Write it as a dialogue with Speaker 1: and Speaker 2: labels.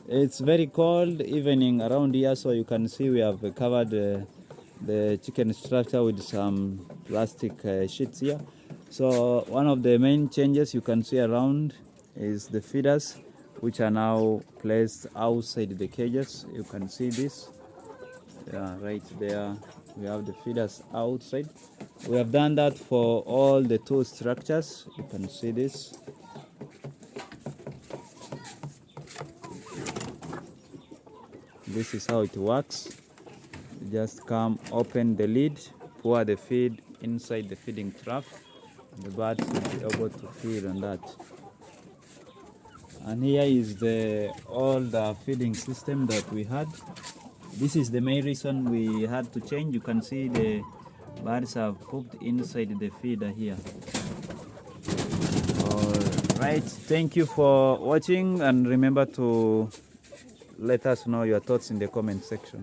Speaker 1: It's very cold evening around here, so you can see we have covered the chicken structure with some plastic sheets here. So one of the main changes you can see around is the feeders, which are now placed outside the cages. You can see this, right there. We have the feeders outside. We have done that for all the two structures. You can see this. This is how it works. You just come, open the lid, pour the feed inside the feeding trough. The birds will be able to feed on that. And here is the old feeding system that we had. This is the main reason we had to change. You can see the birds have pooped inside the feeder here. Alright, thank you for watching, and remember to let us know your thoughts in the comment section.